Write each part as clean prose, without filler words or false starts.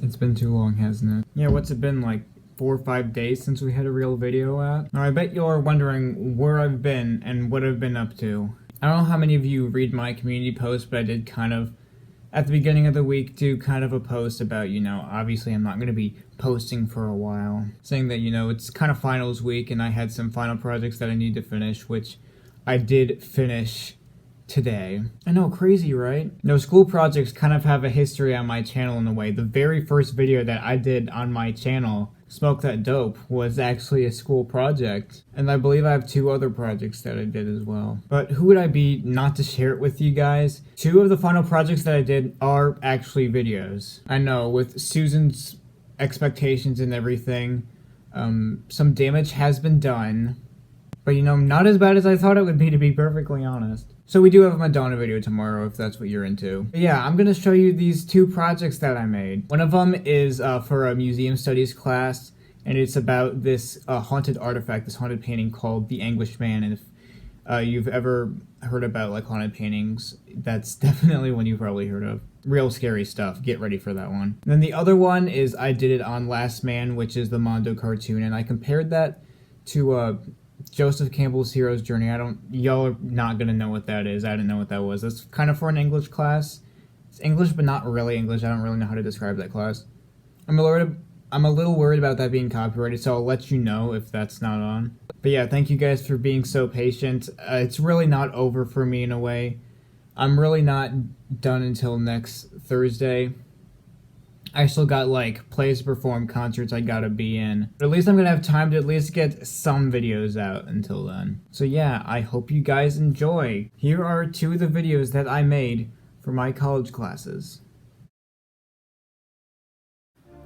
It's been too long, hasn't it? Yeah, what's it been, like 4 or 5 days since we had a real video out? Now, I bet you're wondering where I've been and what I've been up to. I don't know how many of you read my community posts, but I did kind of, at the beginning of the week, do kind of a post about, obviously I'm not going to be posting for a while. Saying that, it's kind of finals week and I had some final projects that I need to finish, which I did finish today. I know, crazy, right? School projects kind of have a history on my channel in a way. The very first video that I did on my channel, Smoke That Dope, was actually a school project. And I believe I have 2 other projects that I did as well. But who would I be not to share it with you guys? 2 of the final projects that I did are actually videos. I know, with Susan's expectations and everything, some damage has been done. But not as bad as I thought it would be, to be perfectly honest. So we do have a Madonna video tomorrow, if that's what you're into. But yeah, I'm gonna show you these 2 projects that I made. One of them is for a museum studies class, and it's about this haunted artifact, this haunted painting called the Anguished Man. And if you've ever heard about like haunted paintings, that's definitely one you've probably heard of. Real scary stuff. Get ready for that one. And then the other one is I did it on Lastman, which is the Mondo cartoon, and I compared that to Joseph Campbell's Hero's Journey. Y'all are not gonna know what that is. I didn't know what that was. That's kind of for an English class. It's English, but not really English. I don't really know how to describe that class. I'm a little worried about that being copyrighted, so I'll let you know if that's not on. But yeah, thank you guys for being so patient. It's really not over for me in a way. I'm really not done until next Thursday. I still got like plays to perform, concerts I gotta be in. But at least I'm gonna have time to at least get some videos out until then. So yeah, I hope you guys enjoy. Here are 2 of the videos that I made for my college classes.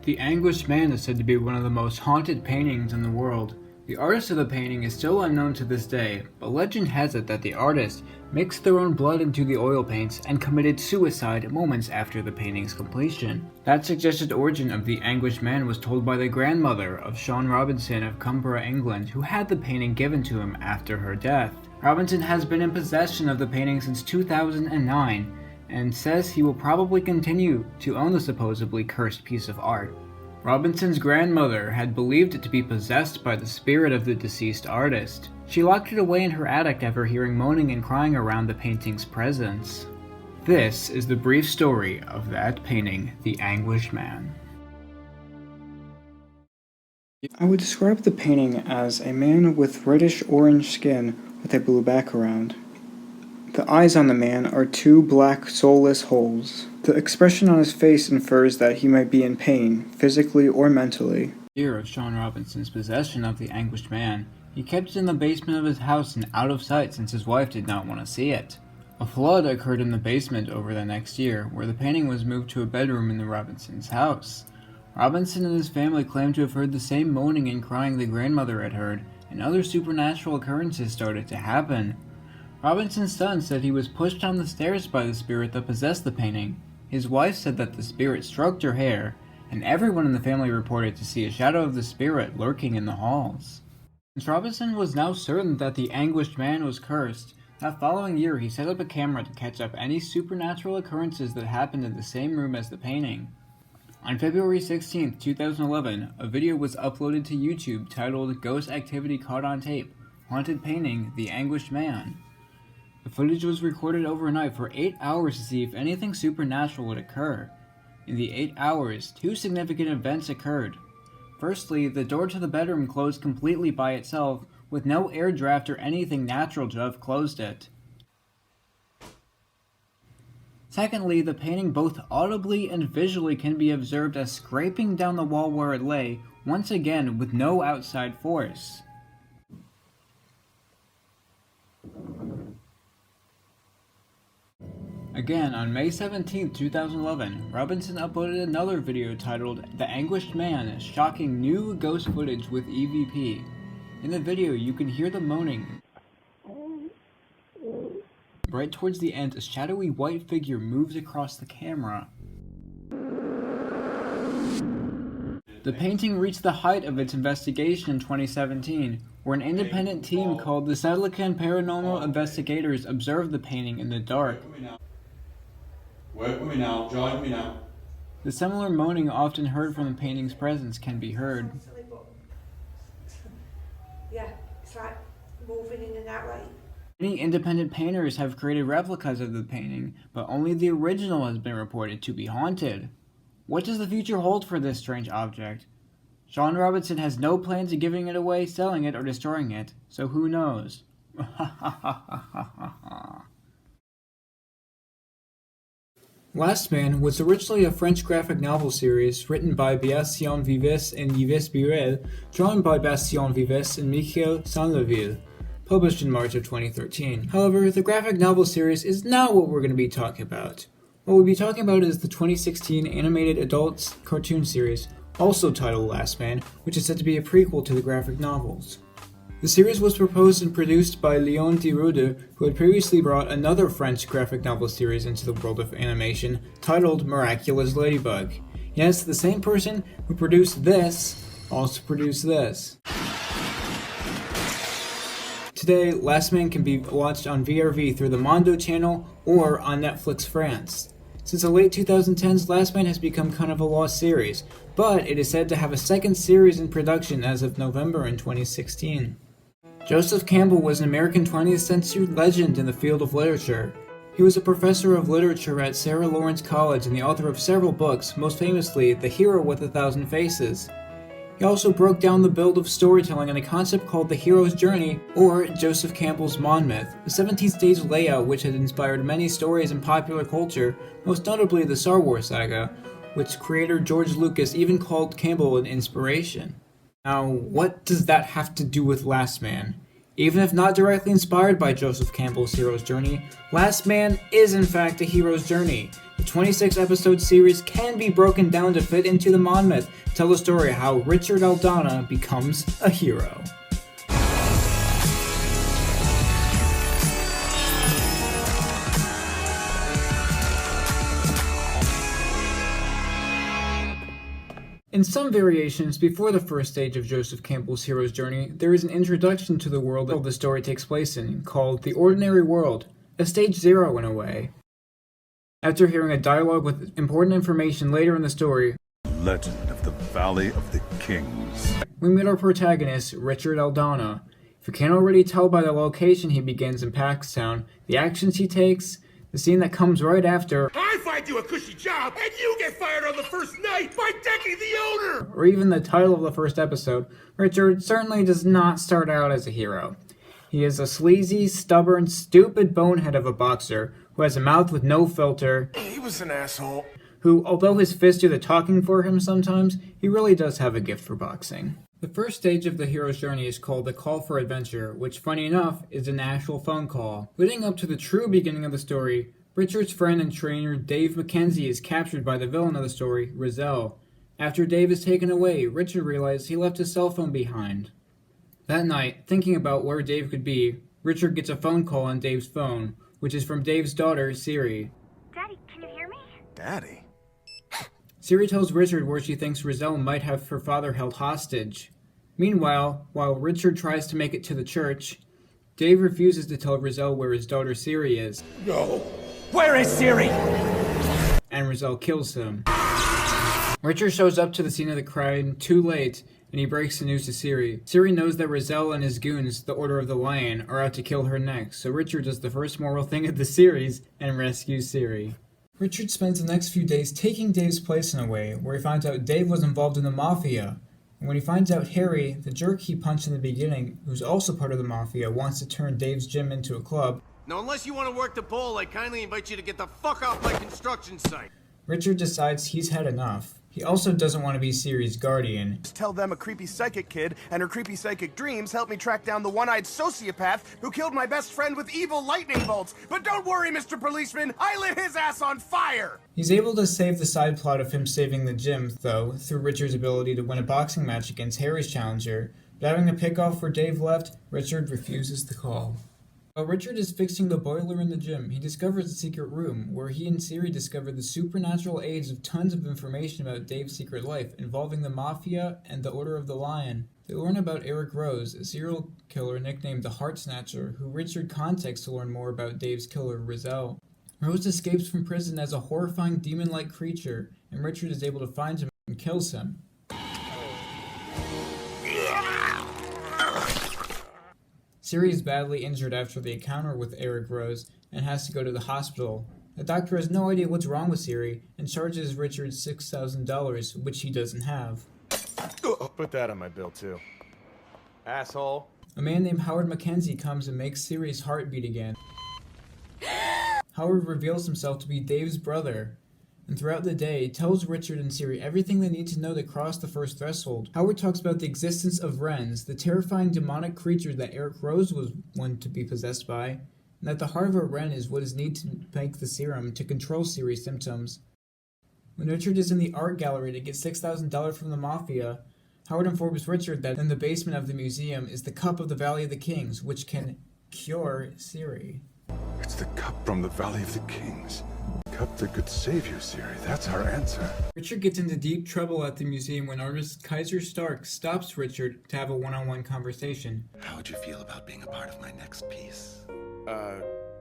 The Anguished Man is said to be one of the most haunted paintings in the world. The artist of the painting is still unknown to this day, but legend has it that the artist mixed their own blood into the oil paints and committed suicide moments after the painting's completion. That suggested origin of the Anguished Man was told by the grandmother of Sean Robinson of Cumbria, England, who had the painting given to him after her death. Robinson has been in possession of the painting since 2009 and says he will probably continue to own the supposedly cursed piece of art. Robinson's grandmother had believed it to be possessed by the spirit of the deceased artist. She locked it away in her attic after hearing moaning and crying around the painting's presence. This is the brief story of that painting, The Anguished Man. I would describe the painting as a man with reddish-orange skin with a blue background. The eyes on the man are 2 black, soulless holes. The expression on his face infers that he might be in pain, physically or mentally. Fear of Sean Robinson's possession of the Anguished Man, he kept it in the basement of his house and out of sight since his wife did not want to see it. A flood occurred in the basement over the next year, where the painting was moved to a bedroom in the Robinsons' house. Robinson and his family claimed to have heard the same moaning and crying the grandmother had heard, and other supernatural occurrences started to happen. Robinson's son said he was pushed down the stairs by the spirit that possessed the painting. His wife said that the spirit stroked her hair, and everyone in the family reported to see a shadow of the spirit lurking in the halls. Since Robinson was now certain that the Anguished Man was cursed, that following year he set up a camera to catch up any supernatural occurrences that happened in the same room as the painting. On February 16, 2011, a video was uploaded to YouTube titled Ghost Activity Caught on Tape, Haunted Painting, The Anguished Man. The footage was recorded overnight for 8 hours to see if anything supernatural would occur. In the 8 hours, 2 significant events occurred. Firstly, the door to the bedroom closed completely by itself, with no air draft or anything natural to have closed it. Secondly, the painting both audibly and visually can be observed as scraping down the wall where it lay, once again with no outside force. Again, on May 17, 2011, Robinson uploaded another video titled The Anguished Man, Shocking New Ghost Footage with EVP. In the video, you can hear the moaning. Right towards the end, a shadowy white figure moves across the camera. The painting reached the height of its investigation in 2017, where an independent team called the Sedlican Paranormal Investigators observed the painting in the dark. Work with me now, join me now. The similar moaning often heard from the painting's presence can be heard. Yeah, it's like moving in and out like. Many independent painters have created replicas of the painting, but only the original has been reported to be haunted. What does the future hold for this strange object? Sean Robinson has no plans of giving it away, selling it, or destroying it, so who knows? Lastman was originally a French graphic novel series written by Bastien Vives and Yves Birel, drawn by Bastien Vives and Michel Sanleville, published in March of 2013. However, the graphic novel series is not what we're going to be talking about. What we'll be talking about is the 2016 animated adult cartoon series, also titled Lastman, which is said to be a prequel to the graphic novels. The series was proposed and produced by Léon Dirude, who had previously brought another French graphic novel series into the world of animation, titled Miraculous Ladybug. Yes, the same person who produced this also produced this. Today, Lastman can be watched on VRV through the Mondo channel or on Netflix France. Since the late 2010s, Lastman has become kind of a lost series, but it is said to have a second series in production as of November in 2016. Joseph Campbell was an American 20th century legend in the field of literature. He was a professor of literature at Sarah Lawrence College and the author of several books, most famously The Hero with 1,000 Faces. He also broke down the build of storytelling in a concept called the hero's journey, or Joseph Campbell's Monmouth, a 17-stage layout which has inspired many stories in popular culture, most notably the Star Wars saga, which creator George Lucas even called Campbell an inspiration. Now, what does that have to do with Lastman? Even if not directly inspired by Joseph Campbell's hero's journey, Lastman is in fact a hero's journey. The 26-episode series can be broken down to fit into the Monmouth, to tell the story of how Richard Aldana becomes a hero. In some variations, before the first stage of Joseph Campbell's hero's journey, there is an introduction to the world that the story takes place in, called The Ordinary World, a stage 0 in a way. After hearing a dialogue with important information later in the story, Legend of the Valley of the Kings, we meet our protagonist, Richard Aldana. If you can't already tell by the location he begins in Paxtown, the actions he takes, the scene that comes right after, I find you a cushy job, and you get fired on the first night by decking the owner! or even the title of the first episode, Richard certainly does not start out as a hero. He is a sleazy, stubborn, stupid bonehead of a boxer who has a mouth with no filter, He was an asshole. who, although his fists do the talking for him sometimes, he really does have a gift for boxing. The first stage of the hero's journey is called the Call for Adventure, which, funny enough, is an actual phone call. Leading up to the true beginning of the story, Richard's friend and trainer Dave Mackenzie is captured by the villain of the story, Rizal. After Dave is taken away, Richard realizes he left his cell phone behind. That night, thinking about where Dave could be, Richard gets a phone call on Dave's phone, which is from Dave's daughter, Siri. Daddy, can you hear me? Daddy? Siri tells Richard where she thinks Rizal might have her father held hostage. Meanwhile, while Richard tries to make it to the church, Dave refuses to tell Rizal where his daughter Siri is, No. Where is Siri? and Rizal kills him. Richard shows up to the scene of the crime too late, and he breaks the news to Siri. Siri knows that Rizal and his goons, the Order of the Lion, are out to kill her next, so Richard does the first moral thing of the series and rescues Siri. Richard spends the next few days taking Dave's place in a way, where he finds out Dave was involved in the Mafia. And when he finds out Harry, the jerk he punched in the beginning, who's also part of the Mafia, wants to turn Dave's gym into a club, Now, unless you want to work the bowl, I kindly invite you to get the fuck off my construction site. Richard decides he's had enough. He also doesn't want to be Siri's guardian. Just tell them a creepy psychic kid and her creepy psychic dreams helped me track down the one-eyed sociopath who killed my best friend with evil lightning bolts. But don't worry, Mr. Policeman, I lit his ass on fire! He's able to save the side plot of him saving the gym, though, through Richard's ability to win a boxing match against Harry's challenger. But having a pick-off where Dave left, Richard refuses the call. While Richard is fixing the boiler in the gym, he discovers a secret room, where he and Siri discover the supernatural aids of tons of information about Dave's secret life, involving the Mafia and the Order of the Lion. They learn about Eric Rose, a serial killer nicknamed the Heart Snatcher, who Richard contacts to learn more about Dave's killer, Rizal. Rose escapes from prison as a horrifying demon-like creature, and Richard is able to find him and kills him. Siri is badly injured after the encounter with Eric Rose and has to go to the hospital. The doctor has no idea what's wrong with Siri and charges Richard $6,000, which he doesn't have. Put that on my bill, too. Asshole. A man named Howard Mackenzie comes and makes Siri's heart beat again. Howard reveals himself to be Dave's brother, and throughout the day tells Richard and Siri everything they need to know to cross the first threshold. Howard talks about the existence of Wrens, the terrifying demonic creature that Eric Rose was one to be possessed by, and that the heart of a Wren is what is needed to make the serum to control Siri's symptoms. When Richard is in the art gallery to get $6,000 from the Mafia, Howard informs Richard that in the basement of the museum is the cup of the Valley of the Kings, which can cure Siri. It's the cup from the Valley of the Kings. Cup that could save you, Siri. That's our answer. Richard gets into deep trouble at the museum when artist Kaiser Stark stops Richard to have a one-on-one conversation. How would you feel about being a part of my next piece?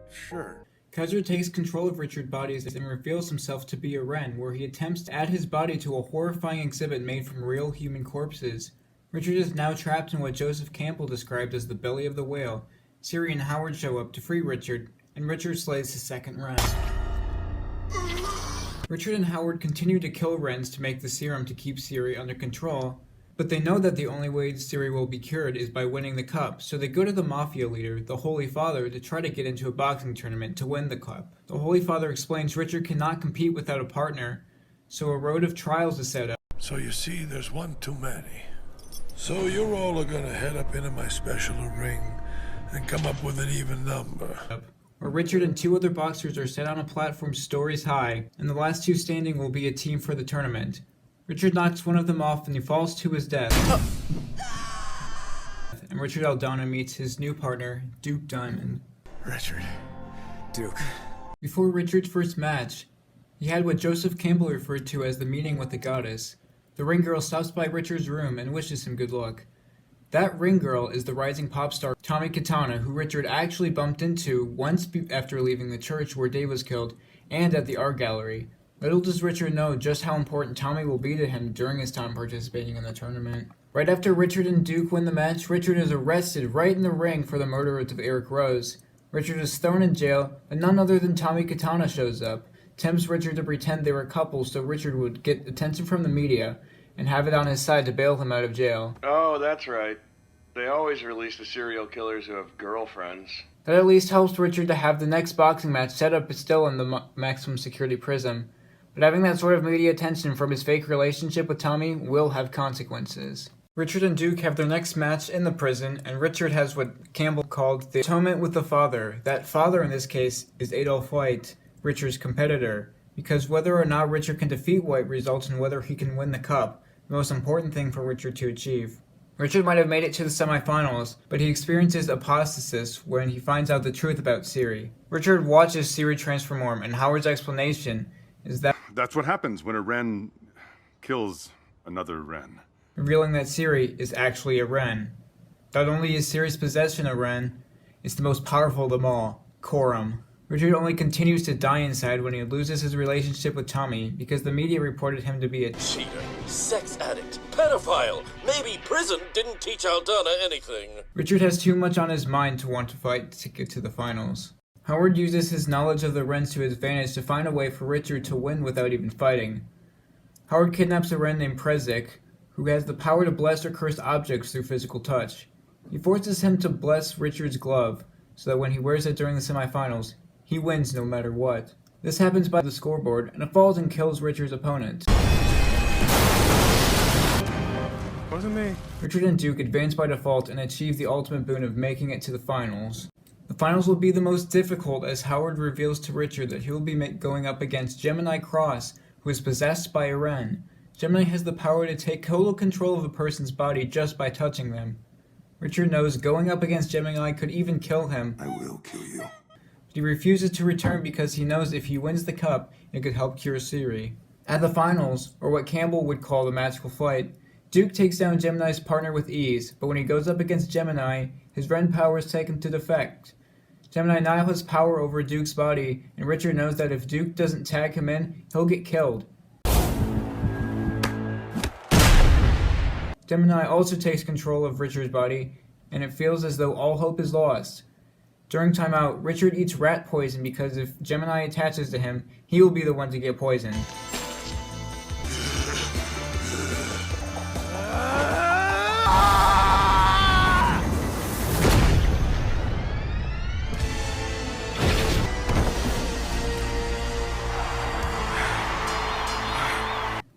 Sure. Kaiser takes control of Richard's body and reveals himself to be a Wren, where he attempts to add his body to a horrifying exhibit made from real human corpses. Richard is now trapped in what Joseph Campbell described as the belly of the whale. Siri and Howard show up to free Richard, and Richard slays his second Wren. Richard and Howard continue to kill Wrens to make the serum to keep Siri under control, but they know that the only way Siri will be cured is by winning the cup, so they go to the Mafia leader, the Holy Father, to try to get into a boxing tournament to win the cup. The Holy Father explains Richard cannot compete without a partner, so a road of trials is set up. So you see, there's one too many. So you're all gonna head up into my special ring and come up with an even number. Where Richard and two other boxers are set on a platform stories high, and the last two standing will be a team for the tournament. Richard knocks one of them off and he falls to his death. And Richard Aldana meets his new partner, Duke Diamond. Richard. Duke. Before Richard's first match, he had what Joseph Campbell referred to as the meeting with the goddess. The ring girl stops by Richard's room and wishes him good luck. That ring girl is the rising pop star Tommy Katana, who Richard actually bumped into once after leaving the church where Dave was killed, and at the art gallery. Little does Richard know just how important Tommy will be to him during his time participating in the tournament. Right after Richard and Duke win the match, Richard is arrested right in the ring for the murder of Eric Rose. Richard is thrown in jail, but none other than Tommy Katana shows up, tempts Richard to pretend they were a couple so Richard would get attention from the media, and have it on his side to bail him out of jail. Oh, that's right. They always release the serial killers who have girlfriends. That at least helps Richard to have the next boxing match set up still in the maximum security prison. But having that sort of media attention from his fake relationship with Tommy will have consequences. Richard and Duke have their next match in the prison, and Richard has what Campbell called the atonement with the father. That father in this case is Adolf White, Richard's competitor, because whether or not Richard can defeat White results in whether he can win the cup, the most important thing for Richard to achieve. Richard might have made it to the semifinals, but he experiences apostasis when he finds out the truth about Siri. Richard watches Siri transform, and Howard's explanation is that That's what happens when a Wren kills another Wren. revealing that Siri is actually a Wren. Not only is Siri's possession a Wren, it's the most powerful of them all, Coram. Richard only continues to die inside when he loses his relationship with Tommy because the media reported him to be a cheater, sex addict, pedophile. Maybe prison didn't teach Aldana anything. Richard has too much on his mind to want to fight to get to the finals. Howard uses his knowledge of the Wrens to his advantage to find a way for Richard to win without even fighting. Howard kidnaps a Wren named Prezik, who has the power to bless or curse objects through physical touch. He forces him to bless Richard's glove, so that when he wears it during the semifinals, he wins no matter what. This happens by the scoreboard, and it falls and kills Richard's opponent. Wasn't me. Richard and Duke advance by default and achieve the ultimate boon of making it to the finals. The finals will be the most difficult as Howard reveals to Richard that he will be going up against Gemini Cross, who is possessed by a Wren. Gemini has the power to take total control of a person's body just by touching them. Richard knows going up against Gemini could even kill him. I will kill you. But he refuses to return because he knows if he wins the cup, it could help cure Siri. At the finals, or what Campbell would call the magical fight, Duke takes down Gemini's partner with ease, but when he goes up against Gemini, his Wren powers take him to defect. Gemini now has power over Duke's body, and Richard knows that if Duke doesn't tag him in, he'll get killed. Gemini also takes control of Richard's body, and it feels as though all hope is lost. During timeout, Richard eats rat poison because if Gemini attaches to him, he will be the one to get poisoned.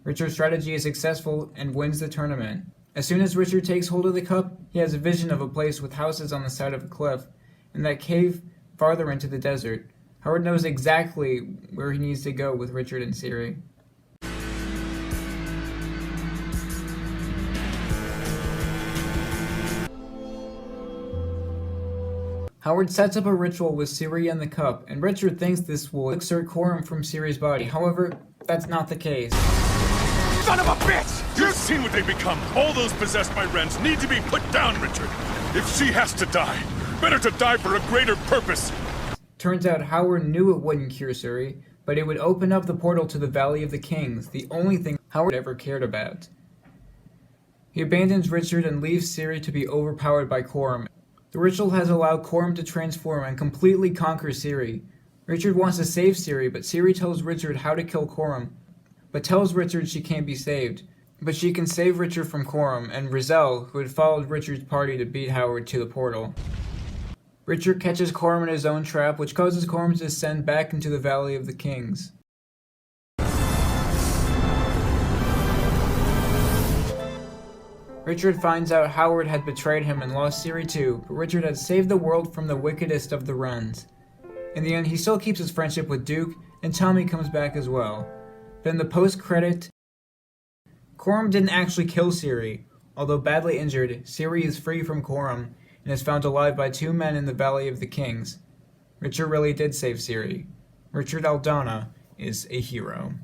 Richard's strategy is successful and wins the tournament. As soon as Richard takes hold of the cup, he has a vision of a place with houses on the side of a cliff, and that cave farther into the desert. Howard knows exactly where he needs to go with Richard and Siri. Howard sets up a ritual with Siri and the cup, and Richard thinks this will exert quorum from Siri's body. However, that's not the case. Son of a bitch! You've seen what they've become. All those possessed by Wrens need to be put down, Richard. If she has to die, better to die for a greater purpose. Turns out Howard knew it wouldn't cure Siri, but it would open up the portal to the Valley of the Kings, the only thing Howard ever cared about. He abandons Richard and leaves Siri to be overpowered by Quorum. The ritual has allowed Quorum to transform and completely conquer Siri. Richard wants to save Siri, but Siri tells Richard how to kill Quorum, but tells Richard she can't be saved. But she can save Richard from Quorum and Rizal, who had followed Richard's party to beat Howard to the portal. Richard catches Quorum in his own trap, which causes Quorum to descend back into the Valley of the Kings. Richard finds out Howard had betrayed him and lost Siri too, but Richard had saved the world from the wickedest of the Wrens. In the end, he still keeps his friendship with Duke, and Tommy comes back as well. Then the post-credit, Quorum didn't actually kill Siri. Although badly injured, Siri is free from Quorum and is found alive by two men in the Valley of the Kings. Richard really did save Siri. Richard Aldana is a hero.